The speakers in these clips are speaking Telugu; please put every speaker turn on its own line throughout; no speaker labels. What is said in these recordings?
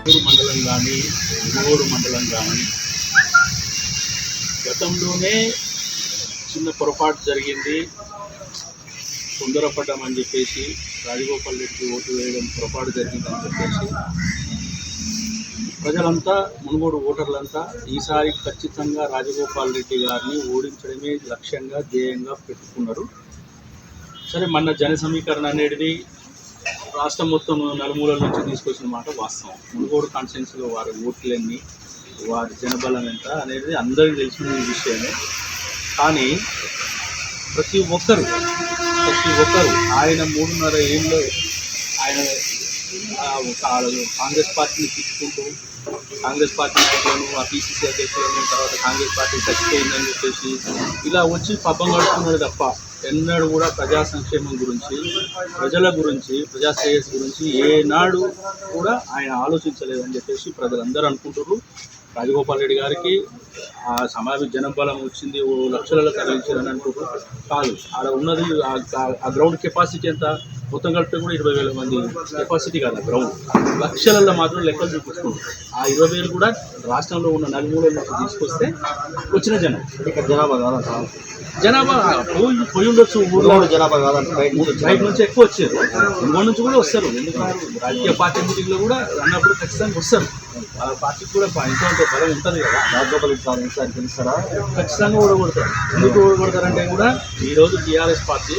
ఊరు మండలం కానీ మునుగోడు మండలం కానీ గతంలోనే చిన్న పొరపాటు జరిగింది. తొందరపడ్డామని చెప్పేసి రాజగోపాల్ రెడ్డికి ఓటు వేయడం పొరపాటు జరిగిందని చెప్పేసి ప్రజలంతా, మునుగోడు ఓటర్లంతా ఈసారి ఖచ్చితంగా రాజగోపాల్ రెడ్డి గారిని ఓడించడమే లక్ష్యంగా ధ్యేయంగా పెట్టుకున్నారు. సరే, మన జన సమీకరణ అనేది రాష్ట్రం మొత్తం నలుమూలల నుంచి తీసుకొచ్చిన మాట వాస్తవం. మునుగోడు కాన్స్టిట్యున్సీలో వారి ఓట్లన్నీ, వారి జనబలం ఎంత అనేది అందరికీ తెలిసిన విషయమే. కానీ ప్రతి ఒక్కరు ఆయన 3.5 ఏళ్ళు ఆయన కాంగ్రెస్ పార్టీని తిట్టుకుంటూ, కాంగ్రెస్ పార్టీ నాయకులను, ఆ పీసీసీ అధ్యక్షులను, తర్వాత కాంగ్రెస్ పార్టీ చచ్చిపోయిందని చెప్పేసి ఇలా వచ్చి పబ్బం గడుపుతున్నాడు తప్ప ఎన్నడూ కూడా ప్రజా సంక్షేమం గురించి, ప్రజల గురించి, ప్రజా శ్రేయస్సు గురించి ఏనాడు కూడా ఆయన ఆలోచించలేదని చెప్పేసి ప్రజలందరూ అనుకుంటున్నారు. రాజగోపాల్ రెడ్డి గారికి ఆ సమాజ జనబలం వచ్చింది, ఓ లక్షలలో తరలించారని అనుకుంటున్నారు. కాదు, ఆడ ఉన్నది ఆ గ్రౌండ్ కెపాసిటీ ఎంత, మొత్తం కలిపితే కూడా 20,000 మంది కెపాసిటీ కాదు. ఆ గ్రౌండ్ లక్షలలో మాత్రం లెక్కలు చూపిస్తుంది. ఆ 20,000 కూడా రాష్ట్రంలో ఉన్న నలుమూలల నుంచి తీసుకొస్తే వచ్చిన జనం.
ఇక్కడ
జనాభా పోయి ఉండొచ్చు, ఊళ్ళో
జనాభా కాదంటే
బయట నుంచి ఎక్కువ వచ్చారు, ఇంకో నుంచి కూడా వస్తారు. ఎందుకంటే రాజకీయ పార్టీ మీటింగ్లో కూడా అన్నప్పుడు ఖచ్చితంగా వస్తారు. ఆ పార్టీకి కూడా ఇంత బలం ఉంటుంది కదా.
రాజగోపాల్ రెడ్డి సార్ తెలుస్తారా?
ఖచ్చితంగా ఓడగొడతారు. ఎందుకు ఓడగొడతారంటే కూడా ఈరోజు టీఆర్ఎస్ పార్టీ,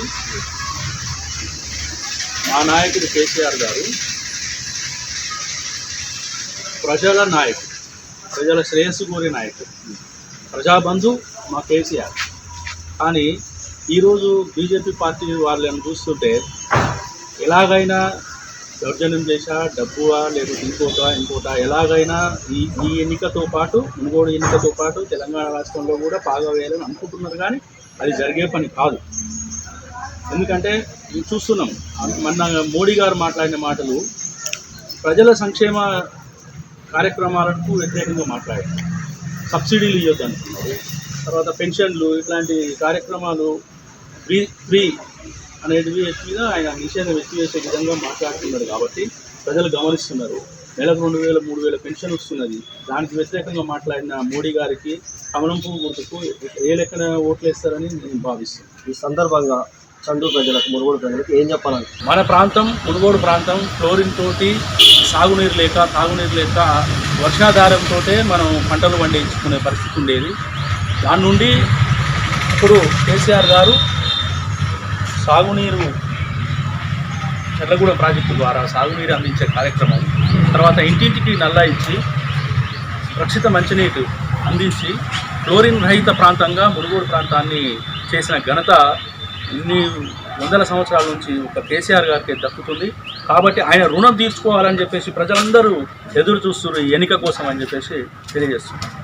మా నాయకుడు కేసీఆర్ గారు ప్రజల నాయకుడు, ప్రజల శ్రేయస్సు కోరే నాయకుడు, ప్రజాబంధు మా కేసీఆర్. కానీ ఈరోజు బీజేపీ పార్టీ వాళ్ళని చూస్తుంటే ఎలాగైనా దౌర్జన్యం చేశా, డబ్బువా, లేకపోతే ఇంకోట ఎలాగైనా ఈ ఎన్నికతో పాటు, మునుగోడు ఎన్నికతో పాటు తెలంగాణ రాష్ట్రంలో కూడా బాగా వేయాలని అనుకుంటున్నారు. కానీ అది జరిగే పని కాదు. ఎందుకంటే చూస్తున్నాం, మొన్న మోడీ గారు మాట్లాడిన మాటలు ప్రజల సంక్షేమ కార్యక్రమాలకు వ్యతిరేకంగా మాట్లాడారు. సబ్సిడీలు ఇవ్వద్దు అంటున్నారు, తర్వాత పెన్షన్లు, ఇట్లాంటి కార్యక్రమాలు ఫ్రీ అనేది మీద ఆయన నిషేధం ఎత్తివేసే విధంగా మాట్లాడుతున్నారు. కాబట్టి ప్రజలు గమనిస్తున్నారు. నెలకు 2,000, 3,000 పెన్షన్ వస్తున్నది. దానికి వ్యతిరేకంగా మాట్లాడిన మోడీ గారికి కమలం పువ్వు గుర్తుకు ఏ లెక్కన ఓట్లు వేస్తారని నేను భావిస్తున్నాను.
ఈ సందర్భంగా చండూరు ప్రజలకు, మునుగోడు ప్రజలకు ఏం చెప్పాలని?
మన ప్రాంతం, మునుగోడు ప్రాంతం ఫ్లోరిన్ తోటి సాగునీరు లేక, తాగునీరు లేక, వర్షాధారంతో మనం పంటలు పండించుకునే పరిస్థితి ఉండేది. దాని నుండి ఇప్పుడు కేసీఆర్ గారు సాగునీరు, చెర్లగూడెం ప్రాజెక్టు ద్వారా సాగునీరు అందించే కార్యక్రమం, తర్వాత ఇంటింటికి నల్లా ఇచ్చి రక్షిత మంచినీరు అందించి క్లోరిన్ రహిత ప్రాంతంగా మునుగోడు ప్రాంతాన్ని చేసిన ఘనత ఇన్ని వందల సంవత్సరాల నుంచి ఒక కేసీఆర్ గారికి దక్కుతుంది. కాబట్టి ఆయన రుణం తీర్చుకోవాలని చెప్పేసి ప్రజలందరూ ఎదురు చూస్తున్నారు ఈ ఎన్నిక కోసం అని చెప్పేసి తెలియజేస్తున్నారు.